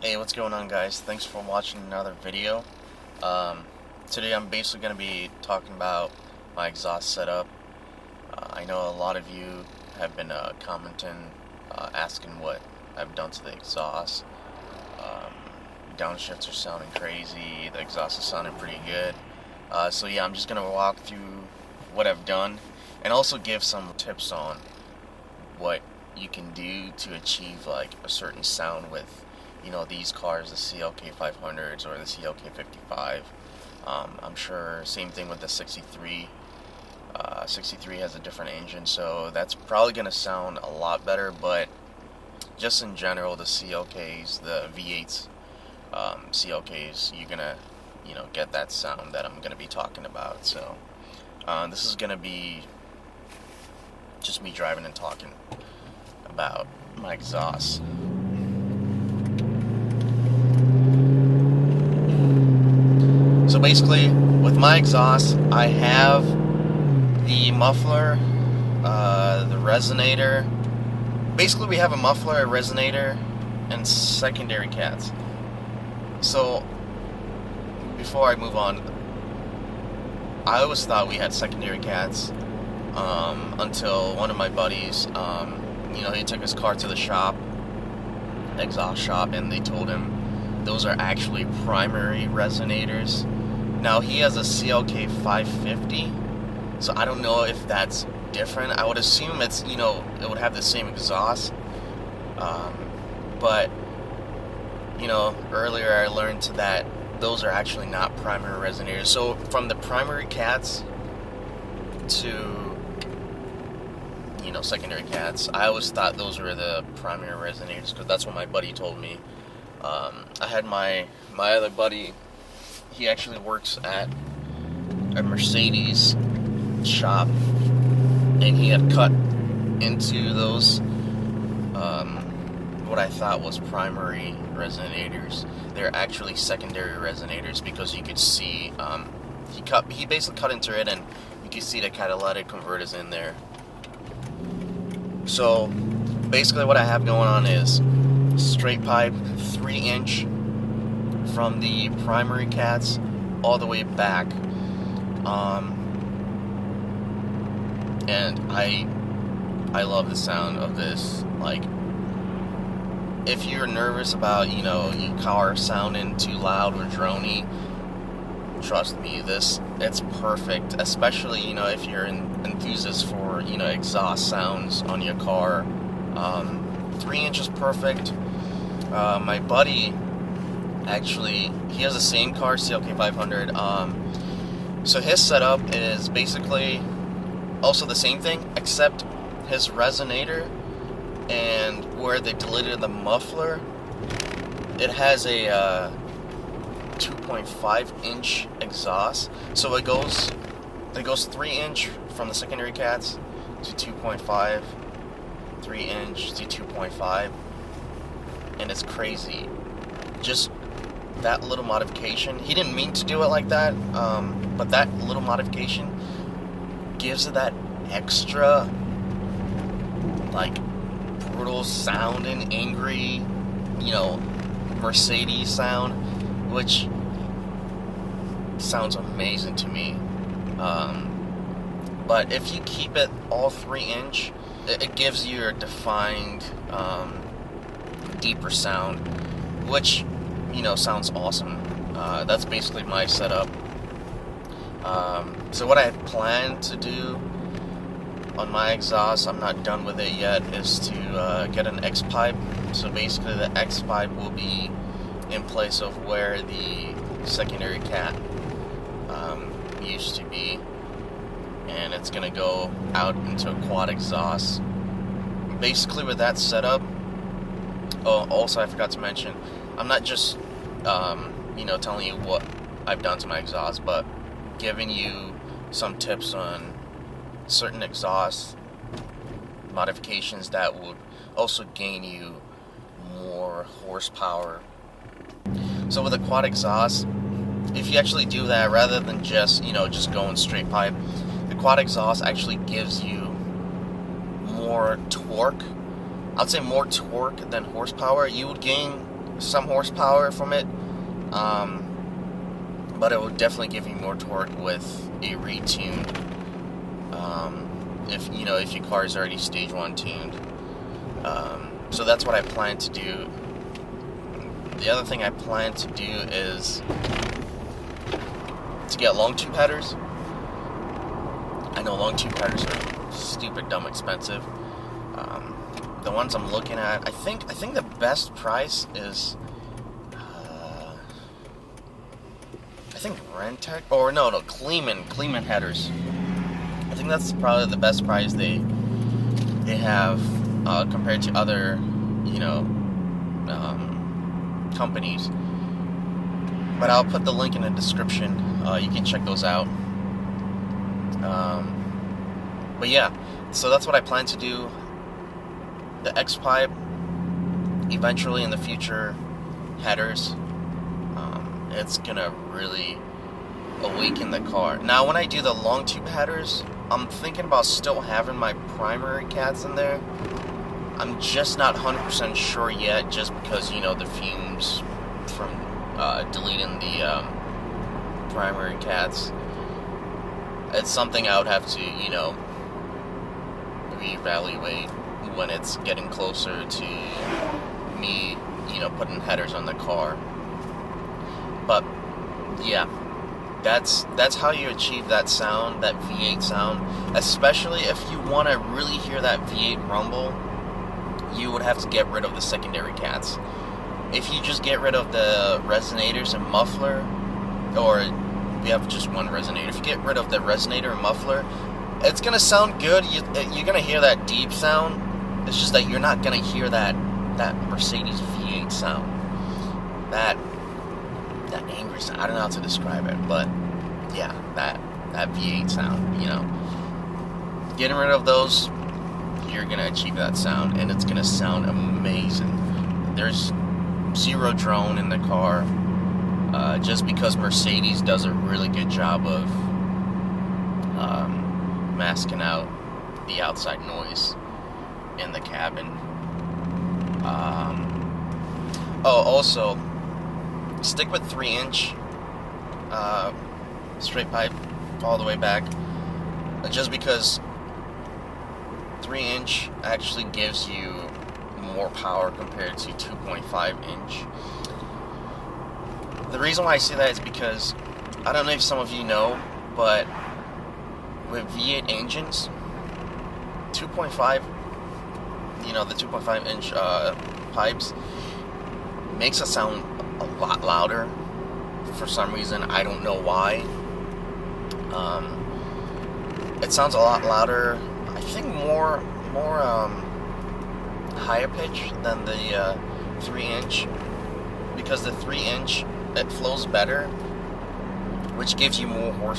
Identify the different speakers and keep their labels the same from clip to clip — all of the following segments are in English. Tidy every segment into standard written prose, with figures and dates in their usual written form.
Speaker 1: Hey, what's going on, guys? Thanks for watching another video. Um, Today I'm basically going to be talking about my exhaust setup. I know a lot of you have been commenting, asking what I've done to the exhaust. Um, Downshifts are sounding crazy, the exhaust is sounding pretty good. So yeah, I'm just going to walk through what I've done and also give some tips on what you can do to achieve like a certain sound with these cars, the CLK500s or the CLK55. I'm sure same thing with the 63. 63 has a different engine, so that's probably going to sound a lot better, but just in general, the CLKs, the V8s, CLKs, you're going to get that sound that I'm going to be talking about. So this is going to be just me driving and talking about my exhaust. So basically, with my exhaust, I have the muffler, the resonator. Basically, we have a muffler, a resonator, and secondary cats. So, before I move on, I always thought we had secondary cats until one of my buddies, he took his car to the shop, exhaust shop, and they told him those are actually primary resonators. Now, he has a CLK550, so I don't know if that's different. I would assume it's, it would have the same exhaust. But, earlier I learned that those are actually not primary resonators. So, from the primary cats to, secondary cats, I always thought those were the primary resonators, because that's what my buddy told me. I had my other buddy. He actually works at a Mercedes shop, and he had cut into those what I thought was primary resonators. They're actually secondary resonators, because you could see he basically cut into it, and you could see the catalytic converters in there. So basically what I have going on is straight pipe 3-inch from the primary cats all the way back, and I love the sound of this. Like, if you're nervous about your car sounding too loud or drony, trust me, it's perfect, especially if you're an enthusiast for exhaust sounds on your car. 3-inch is perfect. My buddy, actually, he has the same car, CLK500. So his setup is basically also the same thing, except his resonator and where they deleted the muffler, it has a 2.5-inch exhaust. So it goes 3-inch from the secondary cats to 2.5, 3-inch to 2.5, and it's crazy. Just that little modification, he didn't mean to do it like that, but that little modification gives it that extra, like, brutal sound and angry, Mercedes sound, which sounds amazing to me. But if you keep it all 3-inch, it gives you a defined, deeper sound, which sounds awesome. That's basically my setup. So what I had planned to do on my exhaust, I'm not done with it yet, is to get an X pipe. So basically the X pipe will be in place of where the secondary cat used to be, and it's gonna go out into a quad exhaust. Basically with that setup, also I forgot to mention, I'm not just telling you what I've done to my exhaust, but giving you some tips on certain exhaust modifications that would also gain you more horsepower. So with a quad exhaust, if you actually do that, rather than just going straight pipe, the quad exhaust actually gives you more torque. I'd say more torque than horsepower. You would gain some horsepower from it, but it will definitely give you more torque with a retuned. If your car is already stage 1 tuned. So that's what I plan to do. The other thing I plan to do is to get long tube headers. I know long tube headers are stupid dumb expensive. The ones I'm looking at, I think the best price is I think Rentec, or no, Kleeman headers. I think that's probably the best price they have compared to other companies. But I'll put the link in the description. You can check those out. But yeah, so that's what I plan to do. The X-pipe, eventually in the future, headers. It's gonna really awaken the car. Now, when I do the long tube headers, I'm thinking about still having my primary cats in there. I'm just not 100% sure yet, just because, the fumes from deleting the primary cats. It's something I would have to, reevaluate when it's getting closer to me, putting headers on the car. But, yeah. That's how you achieve that sound, that V8 sound. Especially if you want to really hear that V8 rumble, you would have to get rid of the secondary cats. If you just get rid of the resonators and muffler, or we have just one resonator. If you get rid of the resonator and muffler, it's going to sound good. You're going to hear that deep sound. It's just that you're not going to hear that Mercedes V8 sound. That angry sound. I don't know how to describe it, but yeah, that V8 sound, Getting rid of those, you're going to achieve that sound, and it's going to sound amazing. There's zero drone in the car, just because Mercedes does a really good job of masking out the outside noise in the cabin. Also, stick with 3-inch straight pipe all the way back, just because 3-inch actually gives you more power compared to 2.5-inch. The reason why I say that is because, I don't know if some of you know, but with V8 engines, 2.5, the 2.5-inch pipes makes it sound a lot louder for some reason. I don't know why. It sounds a lot louder. I think more higher pitch than the 3-inch, because the 3-inch, it flows better, which gives you more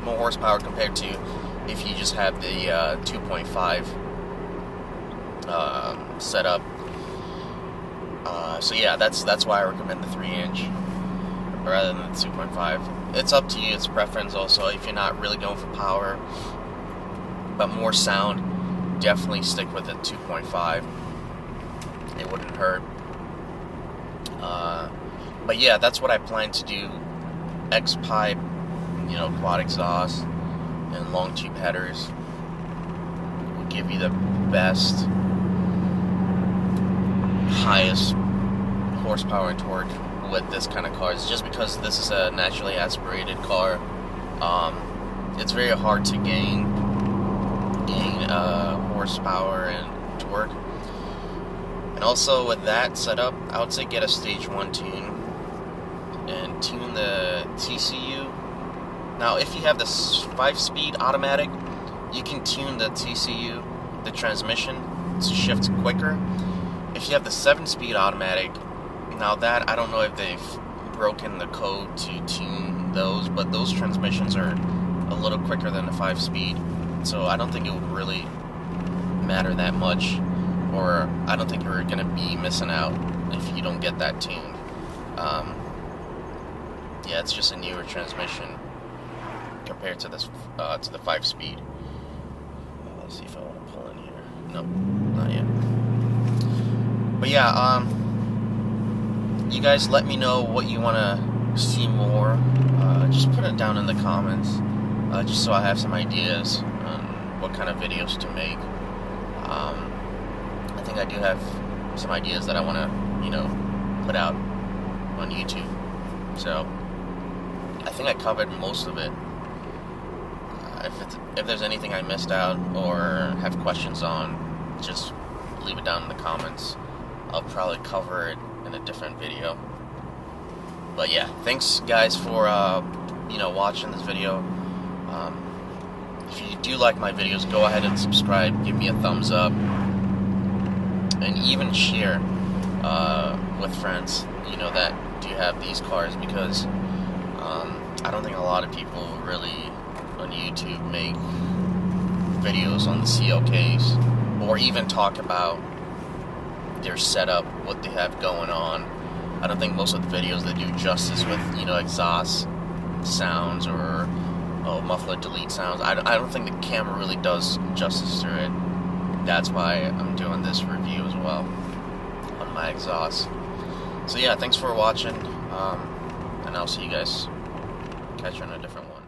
Speaker 1: horsepower compared to if you just have the 2.5 set up. So yeah, that's why I recommend the 3-inch rather than the 2.5. It's up to you, it's preference also. If you're not really going for power but more sound, definitely stick with the 2.5. It wouldn't hurt. But yeah, that's what I plan to do. X-pipe, quad exhaust, and long tube headers will give you the best, highest horsepower and torque with this kind of cars, just because this is a naturally aspirated car. It's very hard to gain horsepower and torque. And also with that setup, I would say get a stage 1 tune and tune the TCU. Now, if you have the 5-speed automatic, you can tune the TCU, the transmission, to shift quicker. If you have the 7-speed automatic, now that, I don't know if they've broken the code to tune those, but those transmissions are a little quicker than the 5-speed, so I don't think it would really matter that much, or I don't think you're going to be missing out if you don't get that tuned. Yeah, it's just a newer transmission compared to this to the 5-speed. Let's see if I want to pull in here. Nope, not yet. But yeah, you guys let me know what you want to see more. Just put it down in the comments, just so I have some ideas on what kind of videos to make. I think I do have some ideas that I want to, put out on YouTube. So I think I covered most of it. If there's anything I missed out or have questions on, just leave it down in the comments. I'll probably cover it in a different video. But yeah, thanks guys for watching this video. If you do like my videos, go ahead and subscribe, give me a thumbs up, and even share with friends that do have these cars, because I don't think a lot of people really on YouTube make videos on the CLKs or even talk about their setup, what they have going on. I don't think most of the videos they do justice with exhaust sounds or muffler delete sounds. I don't think the camera really does justice to it. That's why I'm doing this review as well on my exhaust. So yeah, thanks for watching, and I'll see you guys. Catch you on a different one.